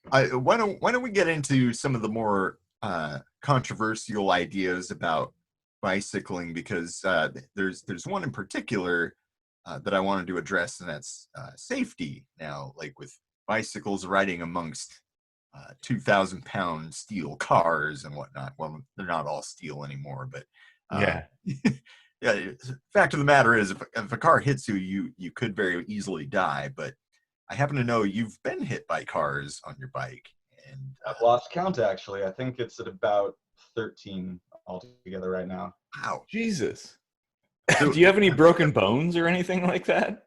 Why don't we get into some of the more controversial ideas about bicycling? Because there's one in particular that I wanted to address, and that's safety. Now, like with bicycles riding amongst 2,000-pound steel cars and whatnot. Well, they're not all steel anymore, but Yeah. yeah. Fact of the matter is, if a car hits you, you could very easily die. But I happen to know you've been hit by cars on your bike, and I've lost count, actually. I think it's at about 13 altogether right now. wow. Jesus. So Do you have any broken bones or anything like that?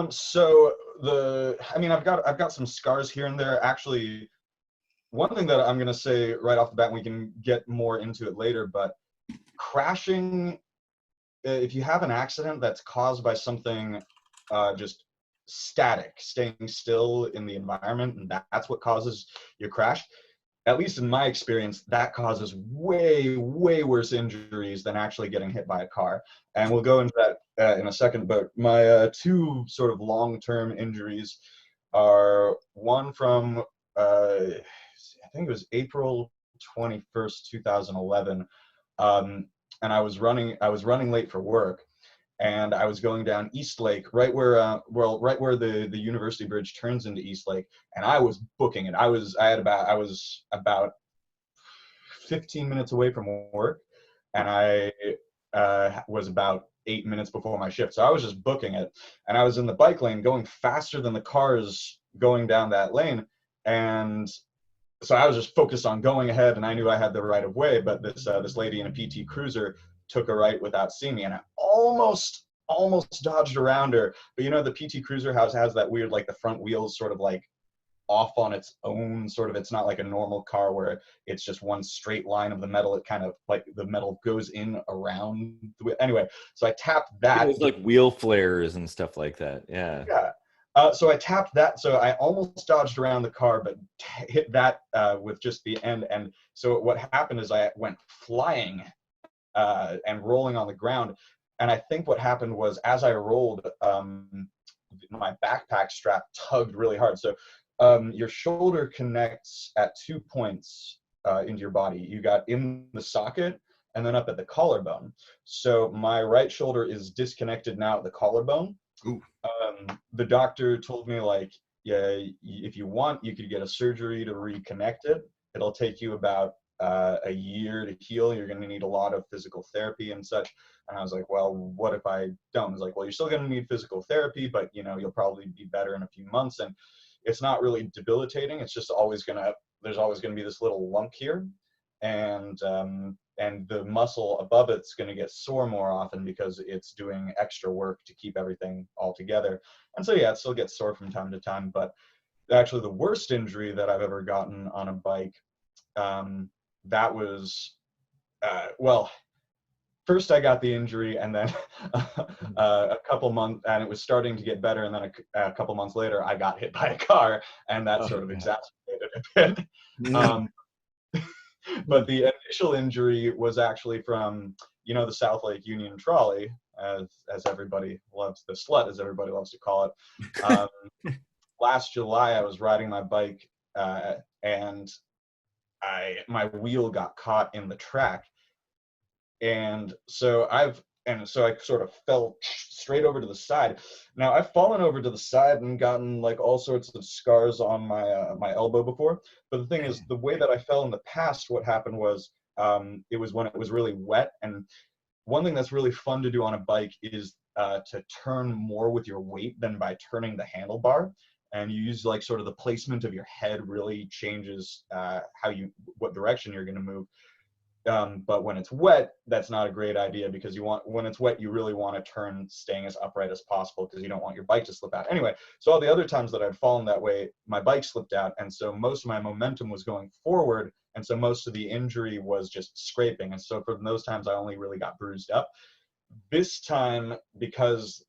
So I've got some scars here and there. Actually, one thing that I'm going to say right off the bat, and we can get more into it later, but crashing, if you have an accident that's caused by something just static, staying still in the environment, and that's what causes your crash, at least in my experience, that causes way, way worse injuries than actually getting hit by a car. And we'll go into that in a second. But my two sort of long-term injuries are one from, I think it was April 21st, 2011. And I was running late for work, and I was going down East Lake, right where the University Bridge turns into East Lake, and I was booking it. I was about 15 minutes away from work, and I was about 8 minutes before my shift, so I was just booking it, and I was in the bike lane going faster than the cars going down that lane, and so I was just focused on going ahead, and I knew I had the right of way, but this lady in a PT Cruiser took a right without seeing me, and I almost dodged around her. But you know, the PT Cruiser has that weird, like, the front wheels sort of like off on its own, sort of. It's not like a normal car where it's just one straight line of the metal. It kind of, like, the metal goes in around anyway, so I tapped Yeah, that. there's like wheel flares and stuff like that. Yeah. Yeah. So I tapped that, so I almost dodged around the car, but hit that with just the end. And so what happened is I went flying and rolling on the ground. And I think what happened was, as I rolled, my backpack strap tugged really hard. So your shoulder connects at 2 points into your body. You got in the socket and then up at the collarbone. So my right shoulder is disconnected now at the collarbone. ooh, The doctor told me, like, yeah, if you want, you could get a surgery to reconnect it. It'll take you about a year to heal. You're going to need a lot of physical therapy and such. And I was like, well, what if I don't? It's like, well, you're still going to need physical therapy, but you'll probably be better in a few months. And it's not really debilitating. It's just there's always going to be this little lump here. And the muscle above it's going to get sore more often because it's doing extra work to keep everything all together. And so, yeah, it still gets sore from time to time. But actually, the worst injury that I've ever gotten on a bike, that was, well, first I got the injury, and then a couple months, and it was starting to get better. And then a couple months later, I got hit by a car, and that sort of exacerbated it a bit. But the initial injury was actually from, the South Lake Union Trolley, as everybody loves, the slut, as everybody loves to call it. Last July, I was riding my bike, and my wheel got caught in the track, and so I sort of fell straight over to the side. Now, I've fallen over to the side and gotten, like, all sorts of scars on my elbow before. But the thing is, the way that I fell in the past, what happened was, it was when it was really wet. And one thing that's really fun to do on a bike is to turn more with your weight than by turning the handlebar. And you use, like, sort of the placement of your head really changes what direction you're going to move. But when it's wet, that's not a great idea, because when it's wet, you really want to turn staying as upright as possible, because you don't want your bike to slip out. Anyway, so all the other times that I'd fallen that way, my bike slipped out, and so most of my momentum was going forward, and so most of the injury was just scraping. And so for those times, I only really got bruised up. This time, because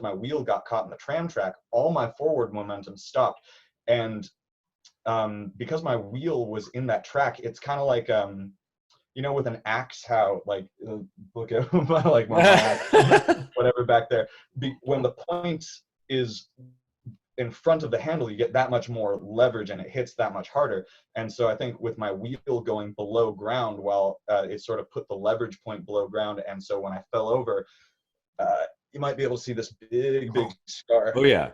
my wheel got caught in the tram track, all my forward momentum stopped. And because my wheel was in that track, it's kind of like with an axe, how, like, look at like my axe, whatever back there. When the point is in front of the handle, you get that much more leverage and it hits that much harder. And so I think with my wheel going below ground, while it sort of put the leverage point below ground, and so when I fell over, you might be able to see this big scar. Oh yeah.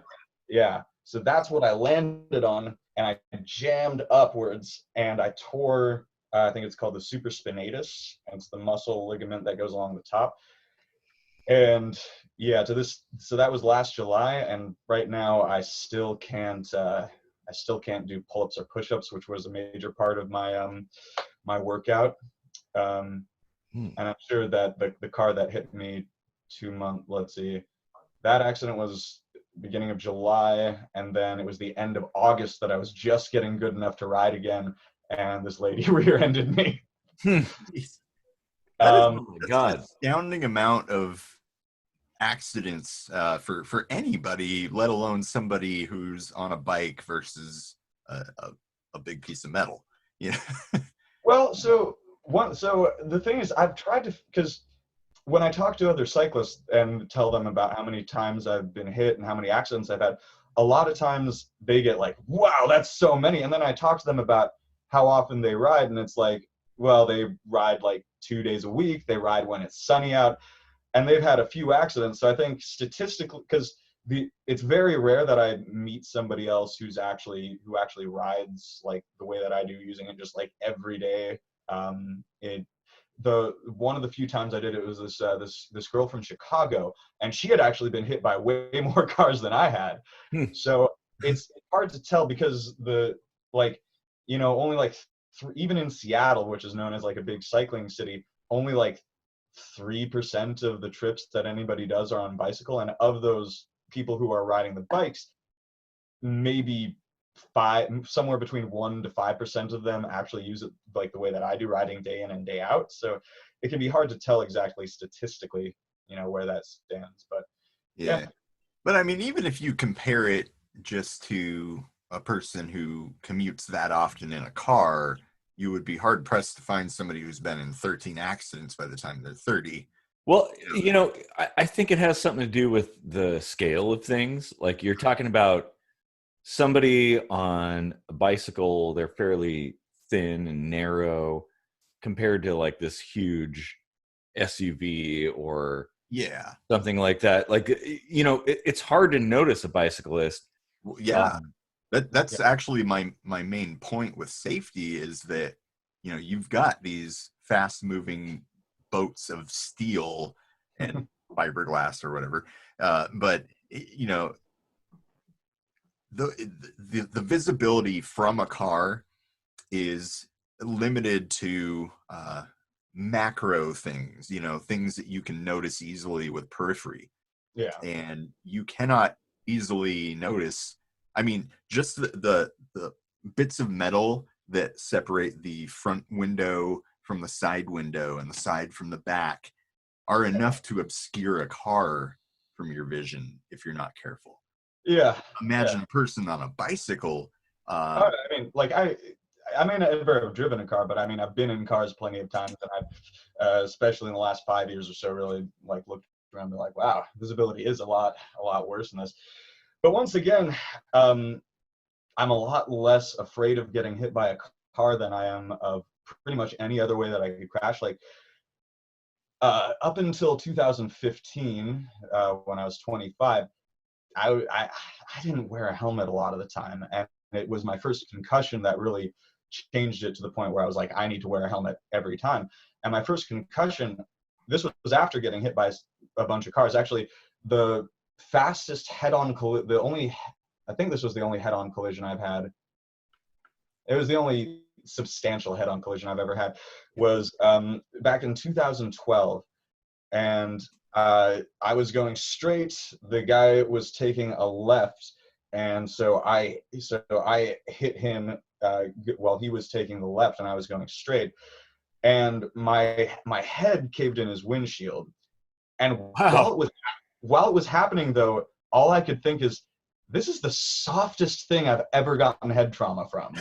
Yeah. So that's what I landed on, and I jammed upwards, and I tore. I think it's called the supraspinatus, and it's the muscle ligament that goes along the top. And yeah, so that was last July, and right now I still can't do pull-ups or push-ups, which was a major part of my workout. And I'm sure that the car that hit me let's see, that accident was beginning of July, and then it was the end of August that I was just getting good enough to ride again, and this lady rear-ended me. That is, Oh my God. an astounding amount of accidents for anybody, let alone somebody who's on a bike versus a big piece of metal. Yeah. Well, so the thing is, I've tried to, because when I talk to other cyclists and tell them about how many times I've been hit and how many accidents I've had, a lot of times they get like, wow, that's so many. And then I talk to them about how often they ride, and it's like, well, they ride like 2 days a week. They ride when it's sunny out, and they've had a few accidents. So I think statistically, because it's very rare that I meet somebody else who actually rides like the way that I do, using it just like every day. One of the few times I did it was this girl from Chicago, and she had actually been hit by way more cars than I had. So it's hard to tell, because only like even in Seattle, which is known as like a big cycling city, only like 3% of the trips that anybody does are on bicycle, and of those people who are riding the bikes, maybe somewhere between 1 to 5% of them actually use it like the way that I do, riding day in and day out. So it can be hard to tell exactly statistically, where that stands. But yeah. But I mean, even if you compare it just to a person who commutes that often in a car, you would be hard pressed to find somebody who's been in 13 accidents by the time they're 30. Well, I think it has something to do with the scale of things. Like, you're talking about somebody on a bicycle, they're fairly thin and narrow compared to like this huge SUV or something like that. Like, it's hard to notice a bicyclist. Yeah. That's actually my main point with safety, is that, you've got these fast moving boats of steel and fiberglass or whatever. But the visibility from a car is limited to macro things, things that you can notice easily with periphery. Yeah. And you cannot easily notice, I mean, just the bits of metal that separate the front window from the side window and the side from the back are enough to obscure a car from your vision if you're not careful. Yeah. Imagine a person on a bicycle. I mean, like I may not ever have driven a car, but I mean, I've been in cars plenty of times, and I've, especially in the last 5 years or so, really like looked around and been like, wow, visibility is a lot worse than this. But once again, I'm a lot less afraid of getting hit by a car than I am of pretty much any other way that I could crash. Like, up until 2015, when I was 25, I didn't wear a helmet a lot of the time, and it was my first concussion that really changed it to the point where I was like, I need to wear a helmet every time. And my first concussion, this was after getting hit by a bunch of cars. Actually, the fastest head-on I think this was the only head-on collision I've had. It was the only substantial head-on collision I've ever had, was back in 2012. And I was going straight. The guy was taking a left, and so I hit him while he was taking the left, and I was going straight. And my head caved in his windshield. And Wow. while it was happening, though, all I could think is, this is the softest thing I've ever gotten head trauma from.